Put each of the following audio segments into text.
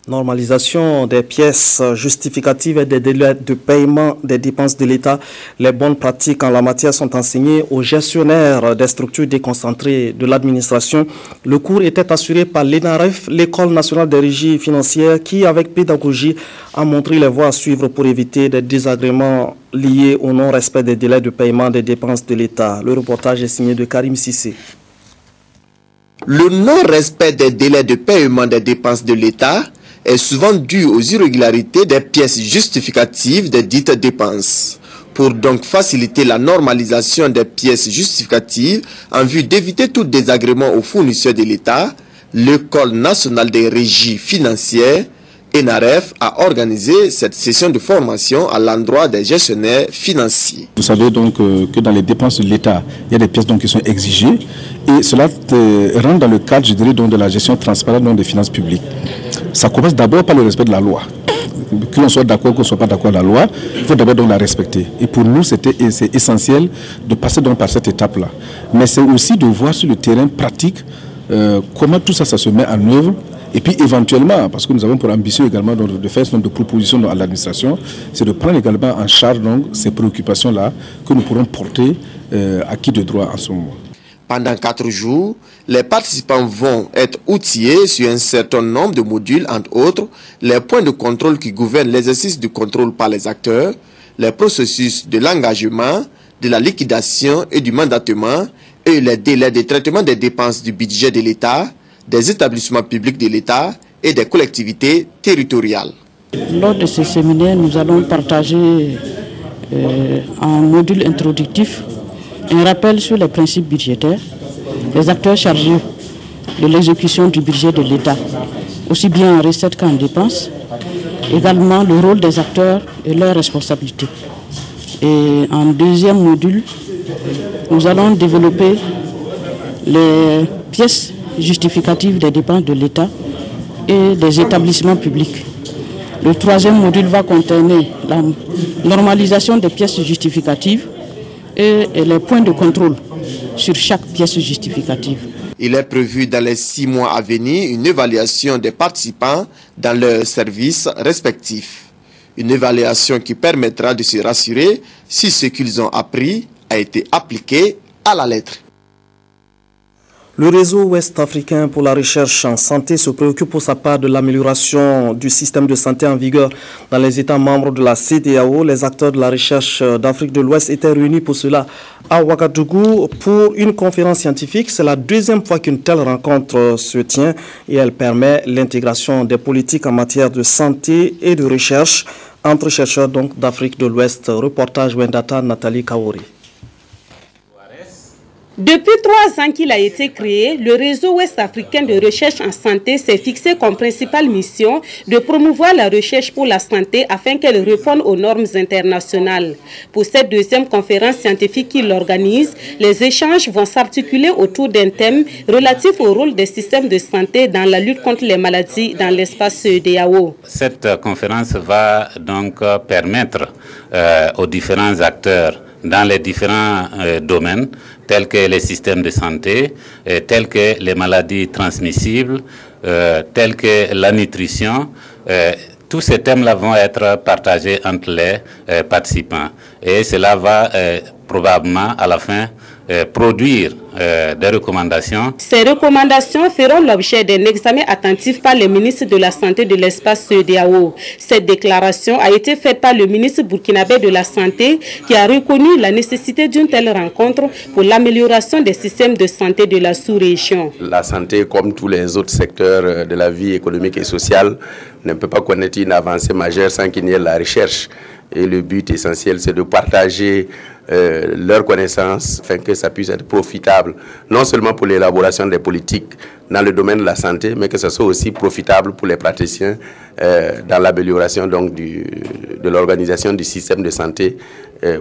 Normalisation des pièces justificatives et des délais de paiement des dépenses de l'État. Les bonnes pratiques en la matière sont enseignées aux gestionnaires des structures déconcentrées de l'administration. Le cours était assuré par l'ENAREF, l'École nationale des régies financières, qui, avec pédagogie, a montré les voies à suivre pour éviter des désagréments liés au non-respect des délais de paiement des dépenses de l'État. Le reportage est signé de Karim Sissé. Le non-respect des délais de paiement des dépenses de l'État est souvent dû aux irrégularités des pièces justificatives des dites dépenses. Pour donc faciliter la normalisation des pièces justificatives en vue d'éviter tout désagrément aux fournisseurs de l'État, l'École nationale des régies financières, ENAREF, a organisé cette session de formation à l'endroit des gestionnaires financiers. Vous savez donc que dans les dépenses de l'État, il y a des pièces donc qui sont exigées et cela rentre dans le cadre, je dirais, donc de la gestion transparente des finances publiques. Ça commence d'abord par le respect de la loi. Que l'on soit d'accord, qu'on ne soit pas d'accord avec la loi, il faut d'abord donc la respecter. Et pour nous, c'est essentiel de passer donc par cette étape-là. Mais c'est aussi de voir sur le terrain pratique comment tout ça se met en œuvre. Et puis éventuellement, parce que nous avons pour ambition également de faire ce nombre de propositions à l'administration, c'est de prendre également en charge donc, ces préoccupations-là que nous pourrons porter à qui de droit en ce moment. Pendant 4 jours, les participants vont être outillés sur un certain nombre de modules, entre autres, les points de contrôle qui gouvernent l'exercice du contrôle par les acteurs, les processus de l'engagement, de la liquidation et du mandatement, et les délais de traitement des dépenses du budget de l'État, des établissements publics de l'État et des collectivités territoriales. Lors de ce séminaire, nous allons partager un module introductif, un rappel sur les principes budgétaires, les acteurs chargés de l'exécution du budget de l'État, aussi bien en recettes qu'en dépenses, également le rôle des acteurs et leurs responsabilités. Et en deuxième module, nous allons développer les pièces justificatives des dépenses de l'État et des établissements publics. Le troisième module va contenir la normalisation des pièces justificatives et les points de contrôle sur chaque pièce justificative. Il est prévu dans les 6 mois à venir une évaluation des participants dans leurs services respectifs. Une évaluation qui permettra de se rassurer si ce qu'ils ont appris a été appliqué à la lettre. Le réseau ouest-africain pour la recherche en santé se préoccupe pour sa part de l'amélioration du système de santé en vigueur dans les États membres de la CEDEAO. Les acteurs de la recherche d'Afrique de l'Ouest étaient réunis pour cela à Ouagadougou pour une conférence scientifique. C'est la deuxième fois qu'une telle rencontre se tient et elle permet l'intégration des politiques en matière de santé et de recherche entre chercheurs donc d'Afrique de l'Ouest. Reportage Wendata Nathalie Kaori. Depuis 3 ans qu'il a été créé, le réseau ouest-africain de recherche en santé s'est fixé comme principale mission de promouvoir la recherche pour la santé afin qu'elle réponde aux normes internationales. Pour cette deuxième conférence scientifique qu'il organise, les échanges vont s'articuler autour d'un thème relatif au rôle des systèmes de santé dans la lutte contre les maladies dans l'espace CEDEAO. Cette conférence va donc permettre aux différents acteurs dans les différents domaines, tels que les systèmes de santé, tels que les maladies transmissibles, tels que la nutrition. Tous ces thèmes-là vont être partagés entre les participants. Et cela va probablement, à la fin, produire des recommandations. Ces recommandations feront l'objet d'un examen attentif par le ministre de la Santé de l'espace CEDEAO. Cette déclaration a été faite par le ministre burkinabé de la Santé qui a reconnu la nécessité d'une telle rencontre pour l'amélioration des systèmes de santé de la sous-région. La santé, comme tous les autres secteurs de la vie économique et sociale, ne peut pas connaître une avancée majeure sans qu'il y ait la recherche. Et le but essentiel, c'est de partager leurs connaissances afin que ça puisse être profitable, non seulement pour l'élaboration des politiques dans le domaine de la santé, mais que ça soit aussi profitable pour les praticiens dans l'amélioration donc de l'organisation du système de santé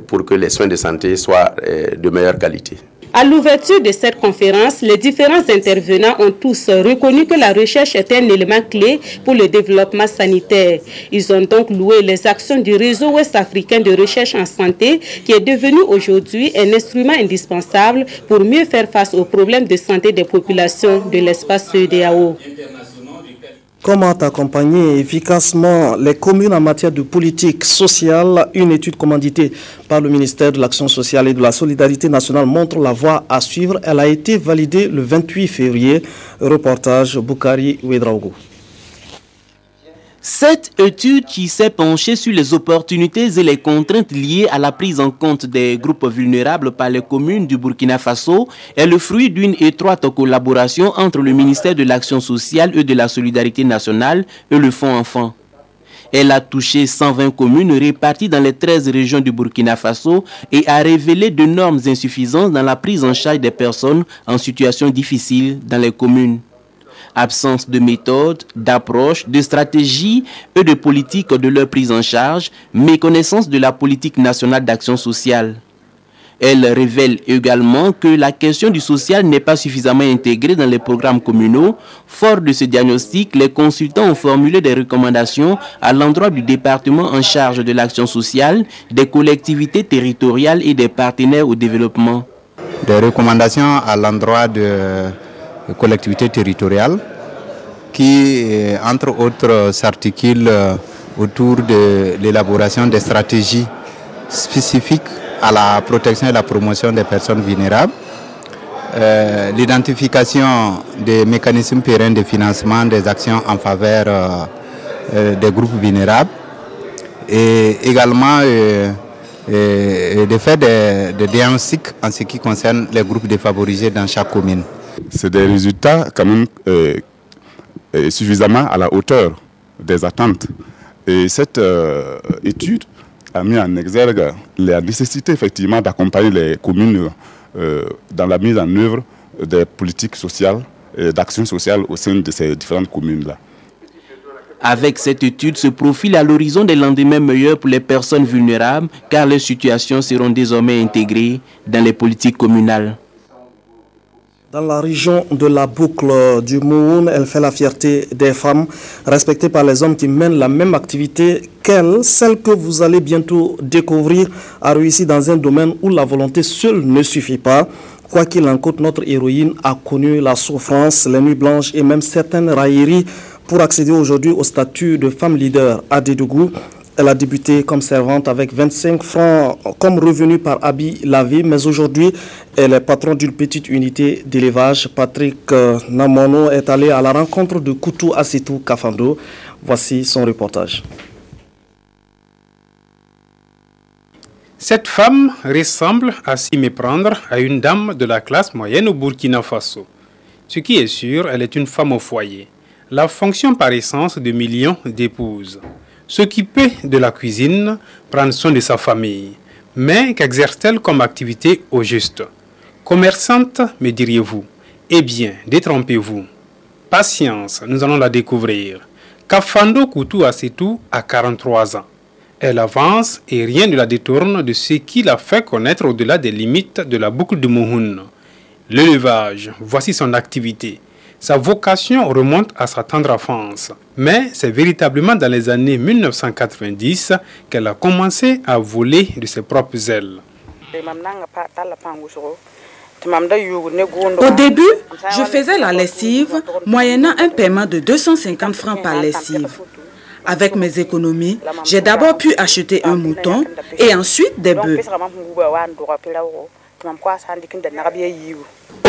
pour que les soins de santé soient de meilleure qualité. À l'ouverture de cette conférence, les différents intervenants ont tous reconnu que la recherche est un élément clé pour le développement sanitaire. Ils ont donc loué les actions du réseau ouest-africain de recherche en santé qui est devenu aujourd'hui un instrument indispensable pour mieux faire face aux problèmes de santé des populations de l'espace CEDEAO. Comment accompagner efficacement les communes en matière de politique sociale? Une étude commanditée par le ministère de l'Action sociale et de la Solidarité nationale montre la voie à suivre. Elle a été validée le 28 février. Reportage Boukari Ouedraogo. Cette étude qui s'est penchée sur les opportunités et les contraintes liées à la prise en compte des groupes vulnérables par les communes du Burkina Faso est le fruit d'une étroite collaboration entre le ministère de l'Action sociale et de la Solidarité nationale et le Fonds Enfants. Elle a touché 120 communes réparties dans les 13 régions du Burkina Faso et a révélé d'énormes insuffisances dans la prise en charge des personnes en situation difficile dans les communes. Absence de méthode, d'approche, de stratégie et de politique de leur prise en charge, méconnaissance de la politique nationale d'action sociale. Elle révèle également que la question du social n'est pas suffisamment intégrée dans les programmes communaux. Fort de ce diagnostic, les consultants ont formulé des recommandations à l'endroit du département en charge de l'action sociale, des collectivités territoriales et des partenaires au développement. Des recommandations à l'endroit de collectivités territoriales qui, entre autres, s'articulent autour de l'élaboration des stratégies spécifiques à la protection et la promotion des personnes vulnérables, l'identification des mécanismes pérennes de financement des actions en faveur des groupes vulnérables et également de faire des diagnostics en ce qui concerne les groupes défavorisés dans chaque commune. C'est des résultats quand même suffisamment à la hauteur des attentes. Et cette étude a mis en exergue la nécessité effectivement d'accompagner les communes dans la mise en œuvre des politiques sociales et d'action sociale au sein de ces différentes communes-là. Avec cette étude se profile à l'horizon des lendemains meilleurs pour les personnes vulnérables car leurs situations seront désormais intégrées dans les politiques communales. Dans la région de la boucle du Mouhoun, elle fait la fierté des femmes respectées par les hommes qui mènent la même activité qu'elle. Celle que vous allez bientôt découvrir a réussi dans un domaine où la volonté seule ne suffit pas. Quoi qu'il en coûte, notre héroïne a connu la souffrance, les nuits blanches et même certaines railleries pour accéder aujourd'hui au statut de femme leader à Dédougou. Elle a débuté comme servante avec 25 francs comme revenu par habit lavé, mais aujourd'hui, elle est patronne d'une petite unité d'élevage. Patrick Namono est allé à la rencontre de Koutou Asetou Kafando. Voici son reportage. Cette femme ressemble à s'y méprendre à une dame de la classe moyenne au Burkina Faso. Ce qui est sûr, elle est une femme au foyer. La fonction par essence de millions d'épouses. S'occuper de la cuisine, prendre soin de sa famille. Mais qu'exerce-t-elle comme activité au juste? Commerçante, me diriez-vous? Eh bien, détrompez-vous. Patience, nous allons la découvrir. Kafando Koutou Asetou a 43 ans. Elle avance et rien ne la détourne de ce qui la fait connaître au-delà des limites de la boucle de Mouhoun. L'élevage, voici son activité. Sa vocation remonte à sa tendre enfance, mais c'est véritablement dans les années 1990 qu'elle a commencé à voler de ses propres ailes. Au début, je faisais la lessive moyennant un paiement de 250 francs par lessive. Avec mes économies, j'ai d'abord pu acheter un mouton et ensuite des bœufs.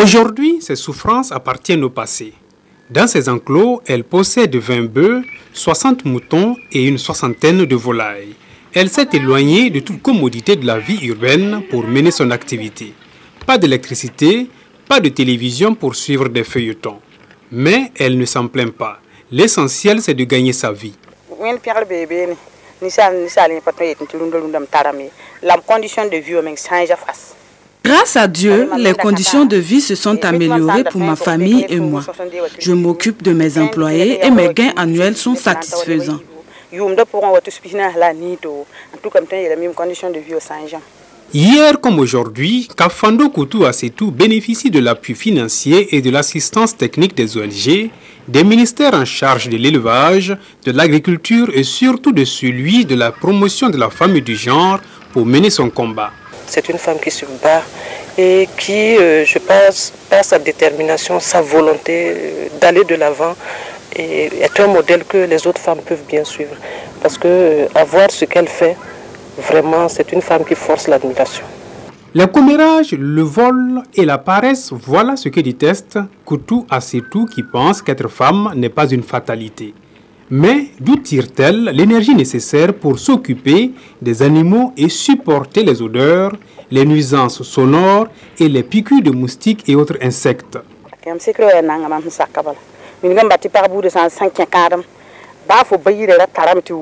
Aujourd'hui, ses souffrances appartiennent au passé. Dans ses enclos, elle possède 20 bœufs, 60 moutons et une soixantaine de volailles. Elle s'est éloignée de toute commodité de la vie urbaine pour mener son activité. Pas d'électricité, pas de télévision pour suivre des feuilletons. Mais elle ne s'en plaint pas. L'essentiel, c'est de gagner sa vie. Grâce à Dieu, les conditions de vie se sont améliorées pour ma famille et moi. Je m'occupe de mes employés et mes gains annuels sont satisfaisants. Hier comme aujourd'hui, Kafando Koutou Asetou bénéficie de l'appui financier et de l'assistance technique des ONG, des ministères en charge de l'élevage, de l'agriculture et surtout de celui de la promotion de la femme et du genre pour mener son combat. C'est une femme qui se bat et qui, je pense, par sa détermination, sa volonté d'aller de l'avant est un modèle que les autres femmes peuvent bien suivre. Parce que avoir ce qu'elle fait, vraiment, c'est une femme qui force l'admiration. Le commérage, le vol et la paresse, voilà ce que déteste Koutou Assetou qui pense qu'être femme n'est pas une fatalité. Mais d'où tire-t-elle l'énergie nécessaire pour s'occuper des animaux et supporter les odeurs, les nuisances sonores et les piqûres de moustiques et autres insectes?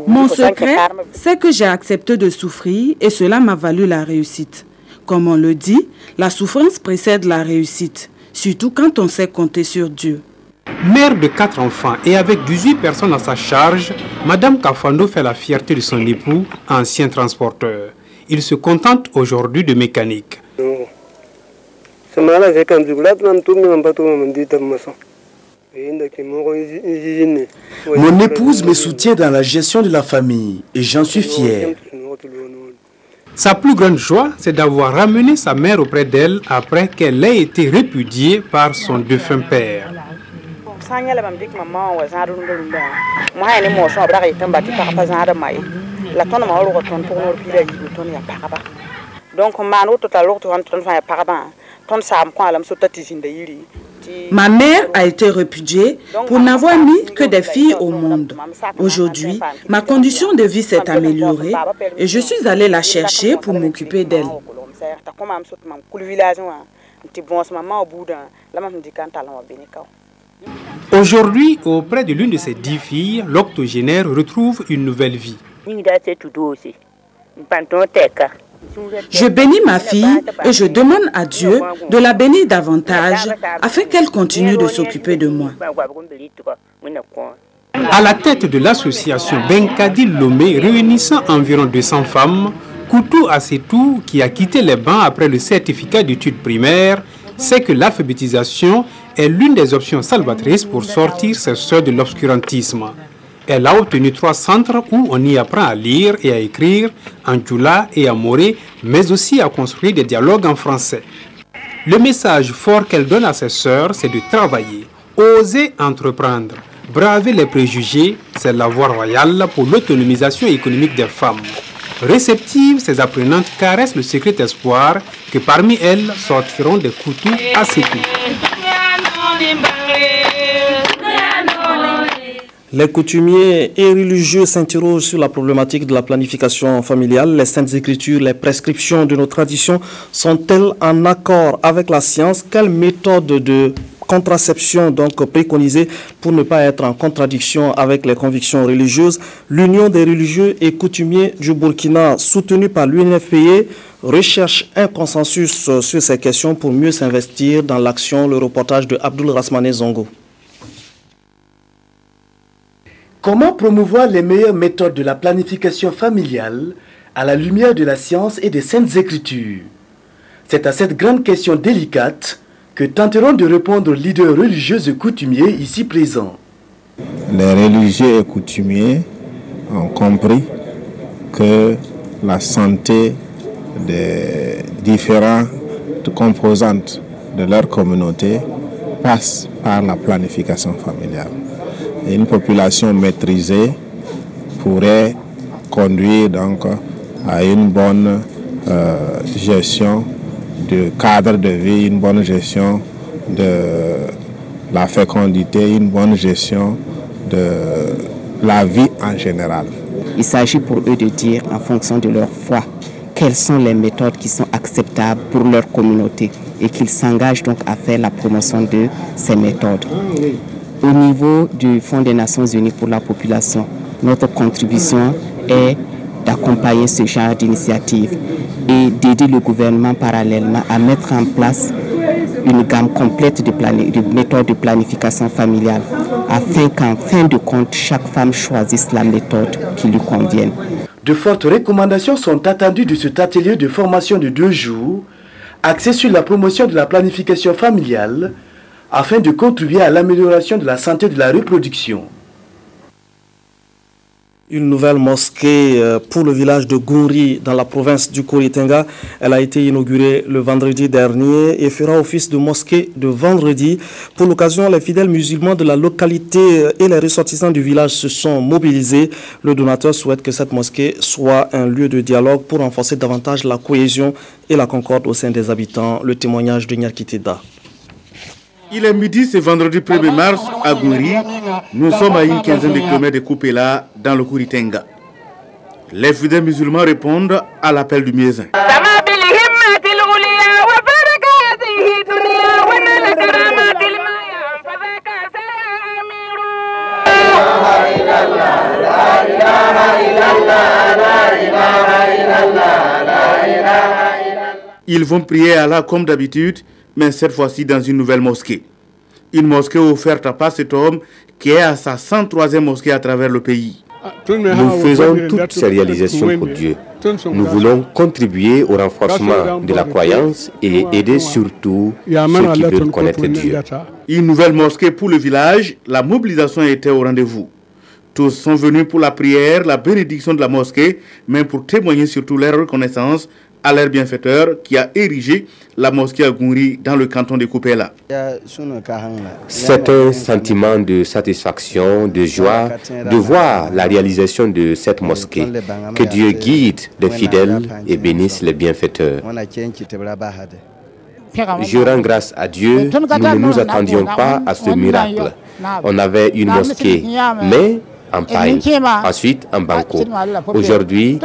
Mon secret, c'est que j'ai accepté de souffrir et cela m'a valu la réussite. Comme on le dit, la souffrance précède la réussite, surtout quand on sait compter sur Dieu. Mère de 4 enfants et avec 18 personnes à sa charge, Madame Kafando fait la fierté de son époux, ancien transporteur. Il se contente aujourd'hui de mécanique. Mon épouse me soutient dans la gestion de la famille et j'en suis fier. Sa plus grande joie, c'est d'avoir ramené sa mère auprès d'elle après qu'elle ait été répudiée par son défunt père. Ma mère a été répudiée pour n'avoir mis que des filles au monde. Aujourd'hui, ma condition de vie s'est améliorée et je suis allée la chercher pour m'occuper d'elle. Aujourd'hui, auprès de l'une de ses 10 filles, l'octogénaire retrouve une nouvelle vie. Je bénis ma fille et je demande à Dieu de la bénir davantage afin qu'elle continue de s'occuper de moi. À la tête de l'association Benkadi Lomé réunissant environ 200 femmes, Koutou Assetou, qui a quitté les bancs après le certificat d'études primaires, sait que l'alphabétisation est l'une des options salvatrices pour sortir ses sœurs de l'obscurantisme. Elle a obtenu 3 centres où on y apprend à lire et à écrire en djoula et en moré, mais aussi à construire des dialogues en français. Le message fort qu'elle donne à ses sœurs, c'est de travailler, oser entreprendre, braver les préjugés, c'est la voie royale pour l'autonomisation économique des femmes. Réceptives, ces apprenantes caressent le secret espoir que parmi elles sortiront des Koutou Assetou. Les coutumiers et religieux s'interrogent sur la problématique de la planification familiale. Les saintes écritures, les prescriptions de nos traditions sont-elles en accord avec la science? Quelle méthode de contraception donc préconisée pour ne pas être en contradiction avec les convictions religieuses? L'Union des religieux et coutumiers du Burkina, soutenue par l'UNFPA, recherche un consensus sur ces questions pour mieux s'investir dans l'action. Le reportage de Abdoul Rasmane Zongo. Comment promouvoir les meilleures méthodes de la planification familiale à la lumière de la science et des saintes écritures? C'est à cette grande question délicate que tenteront de répondre leaders religieux et coutumiers ici présents. Les religieux et coutumiers ont compris que la santé des différentes composantes de leur communauté passe par la planification familiale. Et une population maîtrisée pourrait conduire donc à une bonne gestion du cadre de vie, une bonne gestion de la fécondité, une bonne gestion de la vie en général. Il s'agit pour eux de dire, en fonction de leur foi, quelles sont les méthodes qui sont acceptables pour leur communauté et qu'ils s'engagent donc à faire la promotion de ces méthodes. Au niveau du Fonds des Nations Unies pour la population, notre contribution est d'accompagner ce genre d'initiative et d'aider le gouvernement parallèlement à mettre en place une gamme complète de méthodes de planification familiale afin qu'en fin de compte, chaque femme choisisse la méthode qui lui convienne. De fortes recommandations sont attendues de cet atelier de formation de 2 jours axé sur la promotion de la planification familiale afin de contribuer à l'amélioration de la santé de la reproduction. Une nouvelle mosquée pour le village de Gouri dans la province du Kouri-Tenga. Elle a été inaugurée le vendredi dernier et fera office de mosquée de vendredi. Pour l'occasion, les fidèles musulmans de la localité et les ressortissants du village se sont mobilisés. Le donateur souhaite que cette mosquée soit un lieu de dialogue pour renforcer davantage la cohésion et la concorde au sein des habitants. Le témoignage de Nyakiteda. Il est midi ce vendredi 1er mars à Gouri. Nous sommes à une quinzaine de kilomètres de Koupela dans le Kouri-Tenga. Les fidèles musulmans répondent à l'appel du muezzin. Ils vont prier Allah comme d'habitude, mais cette fois-ci dans une nouvelle mosquée. Une mosquée offerte par cet homme qui est à sa 103e mosquée à travers le pays. Nous faisons toutes ces réalisations pour Dieu. Nous voulons contribuer au renforcement de la croyance et aider surtout ceux qui veulent connaître Dieu. Une nouvelle mosquée pour le village, la mobilisation était au rendez-vous. Tous sont venus pour la prière, la bénédiction de la mosquée, mais pour témoigner surtout leur reconnaissance à leur bienfaiteur qui a érigé la mosquée à Gouri dans le canton de Koupela. C'est un sentiment de satisfaction, de joie, de voir la réalisation de cette mosquée. Que Dieu guide les fidèles et bénisse les bienfaiteurs. Je rends grâce à Dieu, nous ne nous attendions pas à ce miracle. On avait une mosquée, mais en paille, ensuite en banco. Aujourd'hui,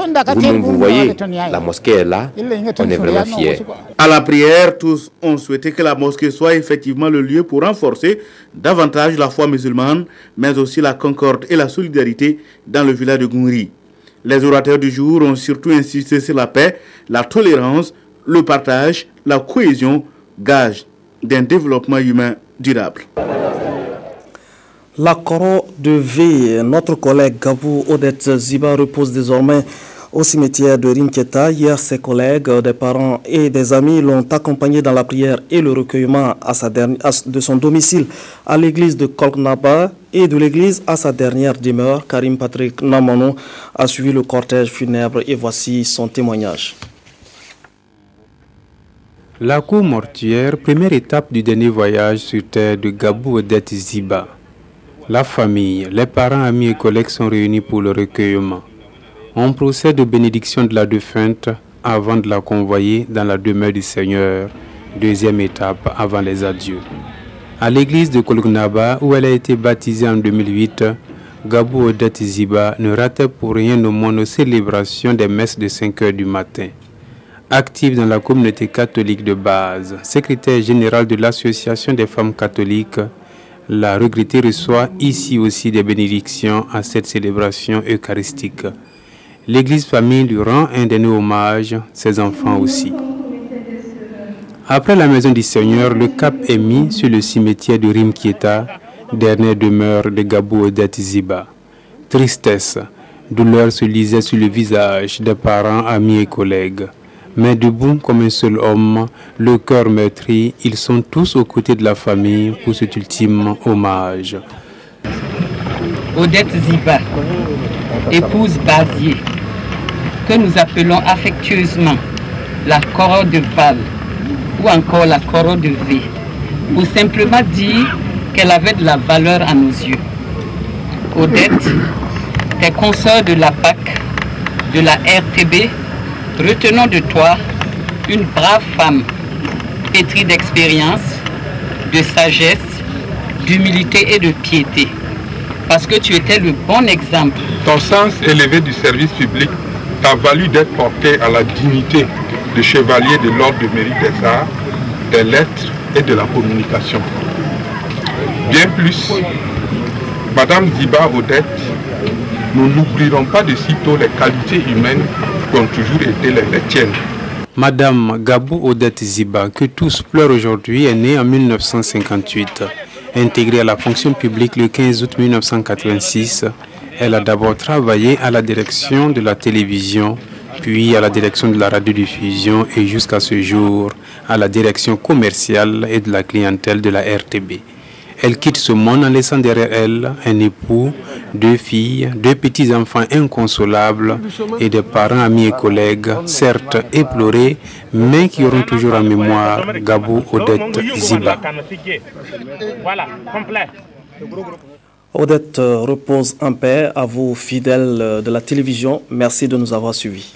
vous voyez, la mosquée est là, on est vraiment fiers. À la prière, tous ont souhaité que la mosquée soit effectivement le lieu pour renforcer davantage la foi musulmane, mais aussi la concorde et la solidarité dans le village de Gouri. Les orateurs du jour ont surtout insisté sur la paix, la tolérance, le partage, la cohésion, gage d'un développement humain durable. La Coro de V, notre collègue Gabou Odette Ziba repose désormais au cimetière de Rimketa. Hier, ses collègues, des parents et des amis l'ont accompagné dans la prière et le recueillement de son domicile à l'église de Kolknaba et de l'église à sa dernière demeure. Karim Patrick Namono a suivi le cortège funèbre et voici son témoignage. La cour mortuaire, première étape du dernier voyage sur terre de Gabou Odette Ziba. La famille, les parents, amis et collègues sont réunis pour le recueillement. On procède aux bénédictions de la défunte avant de la convoyer dans la demeure du Seigneur, deuxième étape avant les adieux. À l'église de Kolknaba, où elle a été baptisée en 2008, Gabou Odette Ziba ne ratait pour rien au monde aux célébrations des messes de 5 heures du matin. Active dans la communauté catholique de base, secrétaire générale de l'Association des femmes catholiques, la regrettée reçoit ici aussi des bénédictions à cette célébration eucharistique. L'Église famille lui rend un dernier hommage, ses enfants aussi. Après la maison du Seigneur, le cap est mis sur le cimetière de Rimketa, dernière demeure de Gabou Odette Ziba. Tristesse, douleur se lisait sur le visage des parents, amis et collègues. Mais debout comme un seul homme, le cœur meurtri, ils sont tous aux côtés de la famille pour cet ultime hommage. Odette Ziba, épouse Bazier, que nous appelons affectueusement la Coro de Val ou encore la Coro de V, pour simplement dire qu'elle avait de la valeur à nos yeux. Odette, tes consoeurs de la PAC, de la RTB, retenons de toi une brave femme, pétrie d'expérience, de sagesse, d'humilité et de piété. Parce que tu étais le bon exemple. Ton sens élevé du service public t'a valu d'être porté à la dignité de chevalier de l'ordre de mérite des arts, des lettres et de la communication. Bien plus, Madame Ziba Odette, nous n'oublierons pas de sitôt les qualités humaines qui ont toujours été les tiennes. Madame Gabou Odette Ziba, que tous pleurent aujourd'hui, est née en 1958. Intégrée à la fonction publique le 15 août 1986, elle a d'abord travaillé à la direction de la télévision, puis à la direction de la radiodiffusion et jusqu'à ce jour à la direction commerciale et de la clientèle de la RTB. Elle quitte ce monde en laissant derrière elle un époux, 2 filles, 2 petits-enfants inconsolables et des parents, amis et collègues, certes éplorés, mais qui auront toujours en mémoire Gabou Odette Ziba. Voilà, complet. Odette repose en paix. À vous, fidèles de la télévision, merci de nous avoir suivis.